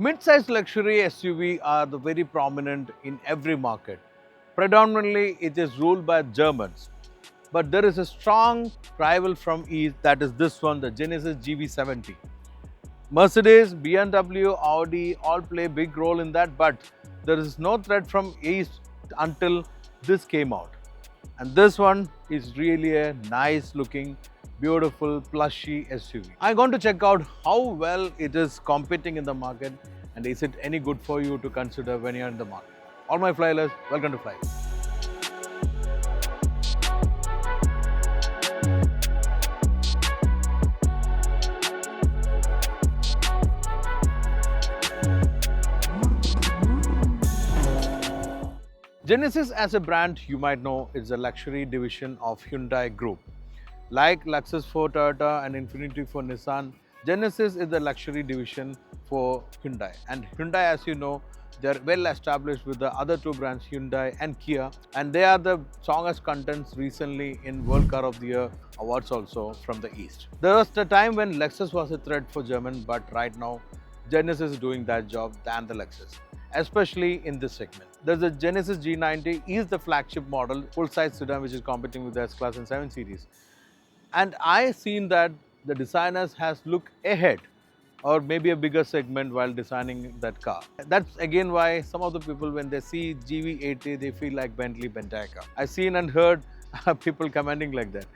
Mid-size luxury SUV are the very prominent in every market. Predominantly, it is ruled by Germans. But there is a strong rival from East, that is this one, the Genesis GV70. Mercedes, BMW, Audi all play a big role in that, but there is no threat from East until this came out. And this one is really a nice looking, beautiful, plushy SUV. I'm going to check out how well it is competing in the market and is it any good for you to consider when you're in the market. All my flyers, welcome to Fly. Genesis as a brand, you might know, is a luxury division of Hyundai Group. Like Lexus for Toyota and Infiniti for Nissan, Genesis is the luxury division for Hyundai. And Hyundai, as you know, they're well established with the other two brands, Hyundai and Kia. And they are the strongest contents recently in World Car of the Year awards also from the East. There was a time when Lexus was a threat for German, but right now, Genesis is doing that job than the Lexus, especially in this segment. There's a Genesis G90 is the flagship model, full-size sedan which is competing with the S-Class and 7 Series. And I seen that the designers has looked ahead or maybe a bigger segment while designing that car. That's again why some of the people when they see GV80 they feel like Bentley Bentayga. I've seen and heard people commenting like that.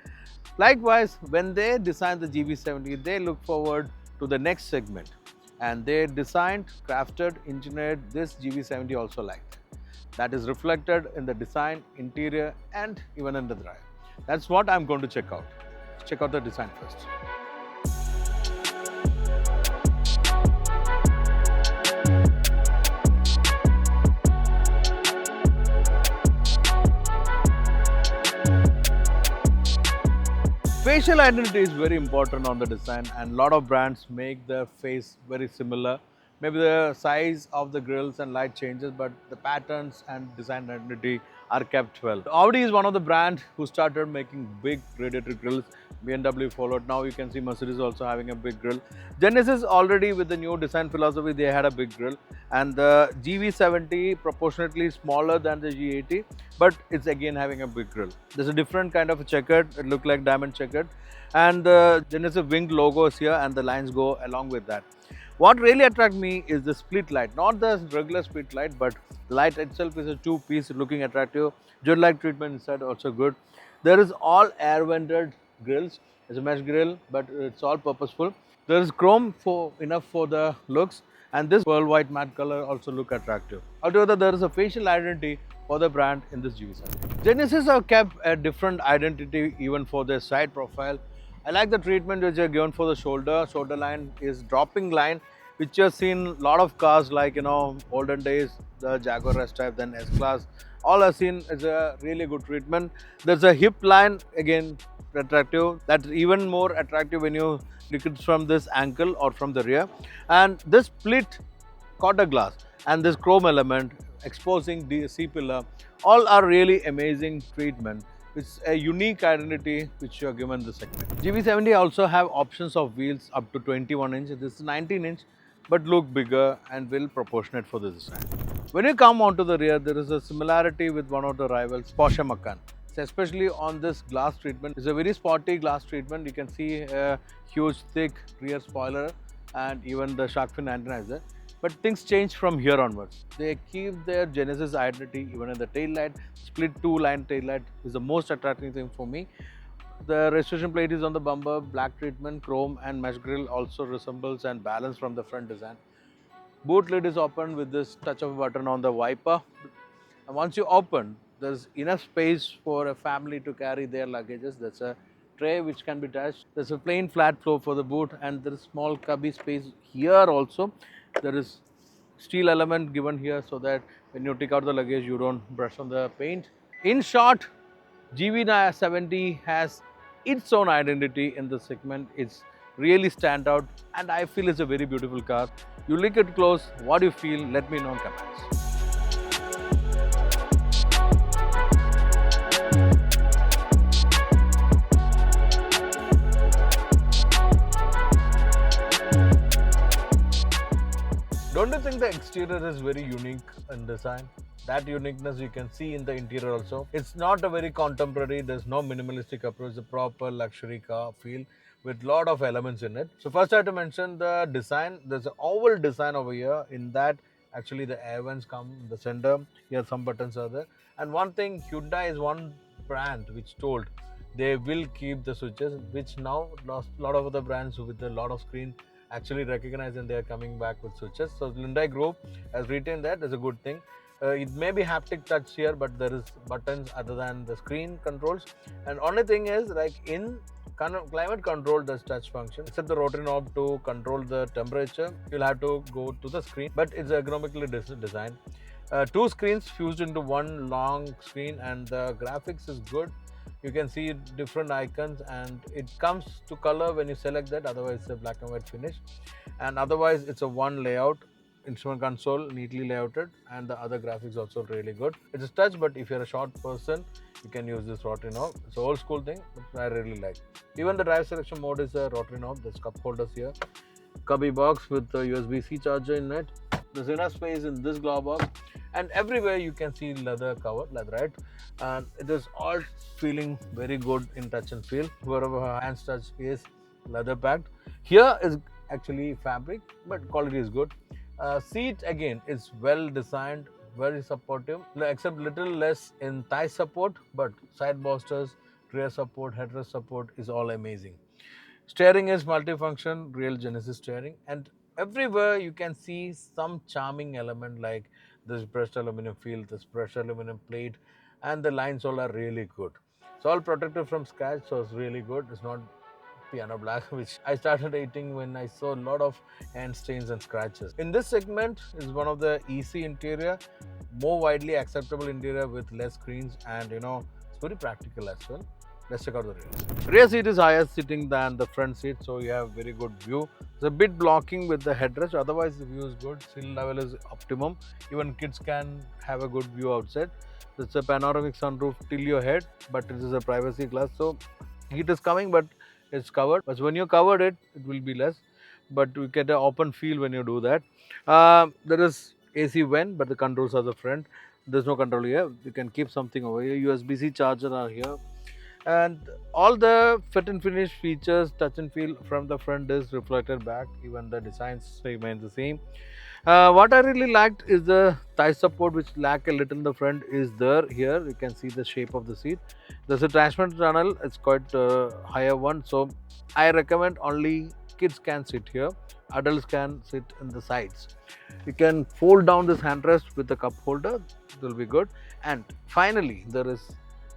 Likewise, when they design the GV70 they look forward to the next segment. And they designed, crafted, engineered this GV70 also like that. That is reflected in the design, interior and even in the drive. That's what I'm going to check out. Check out the design first. Facial identity is very important on the design and a lot of brands make the face very similar. Maybe the size of the grills and light changes, but the patterns and design identity are kept well. Audi is one of the brands who started making big radiator grills. BMW followed. Now you can see Mercedes also having a big grill. Genesis already with the new design philosophy, they had a big grill. And the GV70 proportionately smaller than the G80, but it's again having a big grill. There's a different kind of a checkered, it looks like diamond checkered. And the Genesis winged logo is here and the lines go along with that. What really attracts me is the split light, not the regular split light, but the light itself is a two-piece looking attractive. Gel light treatment inside also good. There is all air vented grills. It's a mesh grill, but it's all purposeful. There is chrome for enough for the looks, and this pearl white matte color also look attractive. Altogether, there is a facial identity for the brand in this GV70. Genesis have kept a different identity even for their side profile. I like the treatment which are given for the shoulder. Shoulder line is dropping line, which you have seen a lot of cars like, olden days, the Jaguar S-Type, then S-Class. All I've seen is a really good treatment. There's a hip line, again, attractive. That's even more attractive when you look it from this angle or from the rear. And this split quarter glass and this chrome element exposing the C-pillar, all are really amazing treatment. It's a unique identity which you are given the segment. GV70 also have options of wheels up to 21 inch. This is 19 inch, but look bigger and well proportionate for the design. When you come onto the rear, there is a similarity with one of the rivals, Porsche Macan. So especially on this glass treatment, it's a very sporty glass treatment. You can see a huge thick rear spoiler and even the shark fin antenna is there. But things change from here onwards. They keep their Genesis identity even in the tail light. Split two-line tail light is the most attractive thing for me. The registration plate is on the bumper, black treatment, chrome and mesh grille also resembles and balance from the front design. Boot lid is opened with this touch of a button on the wiper. And once you open, there's enough space for a family to carry their luggages. There's a tray which can be touched. There's a plain flat floor for the boot and there is small cubby space here also. There is steel element given here so that when you take out the luggage, you don't brush on the paint. In short, GV70 has its own identity in the segment. It's really stand out and I feel it's a very beautiful car. You look it close, what do you feel? Let me know in comments. Don't you think the exterior is very unique in design? That uniqueness you can see in the interior also. It's not a very contemporary, there's no minimalistic approach, it's a proper luxury car feel with lot of elements in it. So first I have to mention the design. There's an oval design over here. In that, actually the air vents come in the center. Here some buttons are there. And one thing, Hyundai is one brand which told they will keep the switches, which now lost lot of other brands with a lot of screen actually recognize and they are coming back with switches. So Hyundai Group has retained that as a good thing. It may be haptic touch here, but there is buttons other than the screen controls. And only thing is, like in climate control, there's touch function. Except the rotary knob to control the temperature, you'll have to go to the screen. But it's ergonomically designed. Two screens fused into one long screen, and the graphics is good. You can see different icons, and it comes to color when you select that. Otherwise, it's a black and white finish. And otherwise, it's a one layout. Instrument console neatly layouted, and the other graphics also really good. It's a touch, but if you're a short person, you can use this rotary knob. It's an old school thing, but I really like. Even the drive selection mode is a rotary knob. There's cup holders here, cubby box with the USB-C charger in it. There's enough space in this glove box, and everywhere you can see leather cover, leatherette, and it is all feeling very good in touch and feel. Wherever her hands touch is leather packed. Here is actually fabric, but quality is good. Seat again is well designed, very supportive, except little less in thigh support, but side bolsters, rear support, headrest support is all amazing. Steering is multifunction, real Genesis steering, and everywhere you can see some charming element like this brushed aluminum feel, this brushed aluminum plate, and the lines all are really good. It's all protected from scratch, so it's really good. It's not piano black, which I started eating when I saw a lot of hand stains and scratches. In this segment is one of the easy interior, more widely acceptable interior with less screens, and it's very practical as well. Let's check out the rear. Rear seat is higher sitting than the front seat, so you have very good view. It's a bit blocking with the headrest, otherwise the view is good. Sill level is optimum. Even kids can have a good view outside. It's a panoramic sunroof till your head, but it is a privacy glass, so heat is coming, but it's covered. But when you covered it, it will be less. But you get an open feel when you do that. There is AC vent, but the controls are the front. There's no control here. You can keep something over here. USB-C charger are here. And all the fit and finish features, touch and feel from the front is reflected back. Even the designs remain the same. What I really liked is the thigh support, which lack a little in the front, is there. Here you can see the shape of the seat. There's a transmission tunnel. It's quite higher one, so I recommend only kids can sit here. Adults can sit in the sides. You can fold down this handrest with the cup holder. It will be good. And finally, there is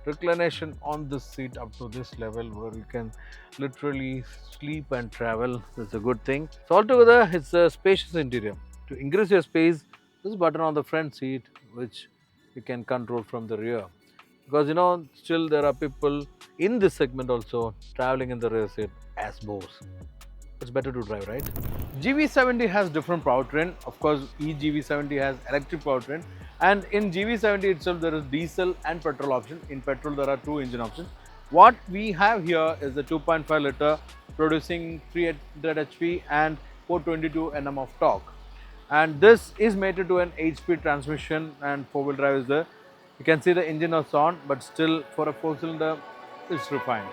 reclination on this seat up to this level where you can literally sleep and travel. That's a good thing. So altogether, it's a spacious interior. To increase your space, this button on the front seat, which you can control from the rear. Because still there are people in this segment also traveling in the rear seat as bows. It's better to drive, right? GV70 has different powertrain. Of course, eGV70 has electric powertrain. And in GV70 itself, there is diesel and petrol option. In petrol, there are two engine options. What we have here is the 2.5 liter producing 300 HP and 422 Nm of torque. And this is mated to an 8-speed transmission, and 4-wheel drive is there. You can see the engine is on, but still for a 4-cylinder, it's refined.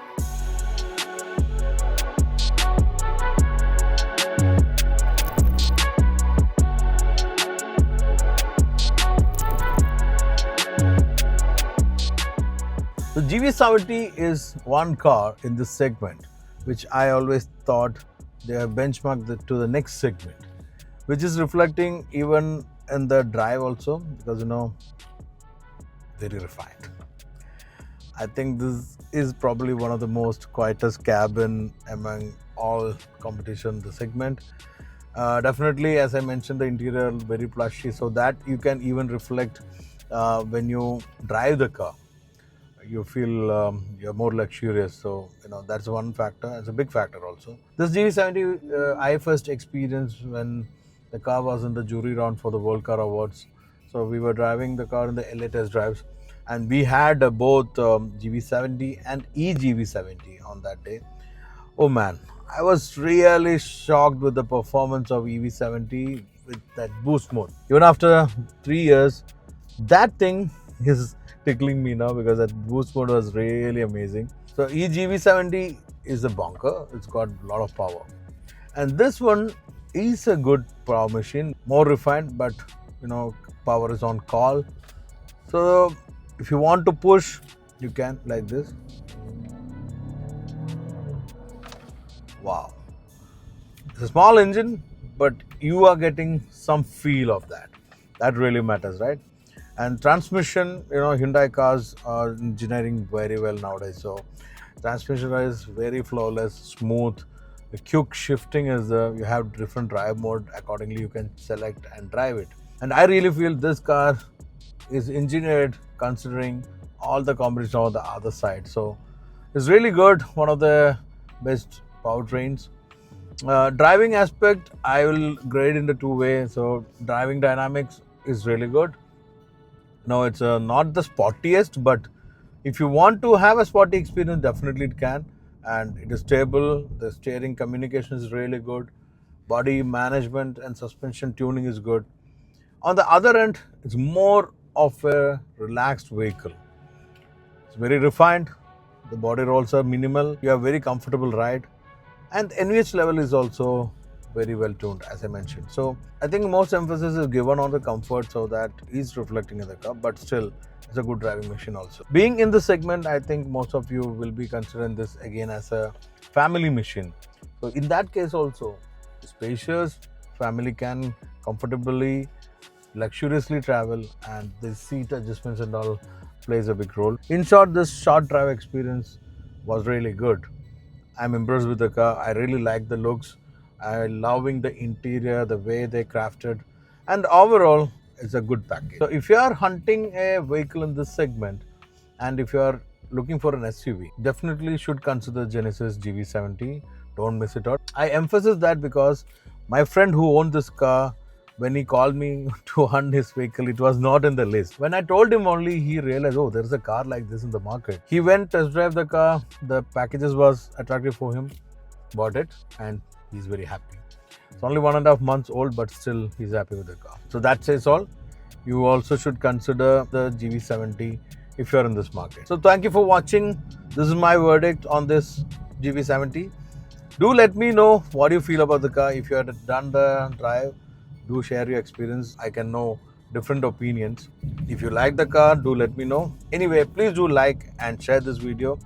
The GV70 is one car in this segment, which I always thought they have benchmarked to the next segment, which is reflecting even in the drive also, because very refined. I think this is probably one of the most quietest cabin among all competition in the segment. Definitely, as I mentioned, the interior very plushy, so that you can even reflect when you drive the car. You feel you're more luxurious, so that's one factor. It's a big factor also. This GV70 I first experienced when the car was in the jury round for the World Car Awards. So we were driving the car in the LA test drives, and we had both GV70 and eGV70 on that day. Oh man, I was really shocked with the performance of EV70. with that boost mode. Even after 3 years, that thing is tickling me now because that boost mode was really amazing. So EGV70 is a bonker. It's got a lot of power. And this one is a good power machine, more refined, but power is on call. So if you want to push, you can like this. Wow. It's a small engine, but you are getting some feel of that. That really matters, right? And transmission, Hyundai cars are engineering very well nowadays. So transmission is very flawless, smooth. The quick shifting is there. You have different drive mode. Accordingly, you can select and drive it. And I really feel this car is engineered considering all the combination on the other side. So it's really good. One of the best powertrains. Driving aspect, I will grade into two ways. So driving dynamics is really good. No, it's not the sportiest, but if you want to have a sporty experience, definitely it can. And it is stable. The steering communication is really good. Body management and suspension tuning is good. On the other end, it's more of a relaxed vehicle. It's very refined. The body rolls are minimal. You have very comfortable ride. And NVH level is also very well tuned, as I mentioned. So I think most emphasis is given on the comfort, so that is reflecting in the car, but still it's a good driving machine also. Being in this segment, I think most of you will be considering this again as a family machine. So in that case also, spacious, family can comfortably, luxuriously travel, and the seat adjustments and all plays a big role. In short, this short drive experience was really good. I'm impressed with the car. I really like the looks. I'm loving the interior, the way they crafted, and overall, it's a good package. So if you are hunting a vehicle in this segment, and if you are looking for an SUV, definitely should consider Genesis GV70. Don't miss it out. I emphasize that because my friend who owned this car, when he called me to hunt his vehicle, it was not in the list. When I told him only, he realized, oh, there's a car like this in the market. He went test drive the car. The packages was attractive for him, bought it, and he's very happy. It's only 1.5 months old, but still he's happy with the car. So that says all. You also should consider the GV70 if you're in this market. So thank you for watching. This is my verdict on this GV70. Do let me know what you feel about the car. If you had done the drive, do share your experience. I can know different opinions. If you like the car, do let me know. Anyway, please do like and share this video,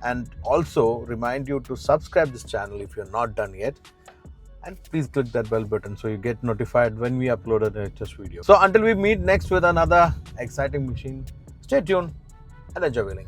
and also remind you to subscribe this channel if you're not done yet, and please click that bell button so you get notified when we upload a latest video. So until we meet next with another exciting machine, stay tuned and enjoy wheeling.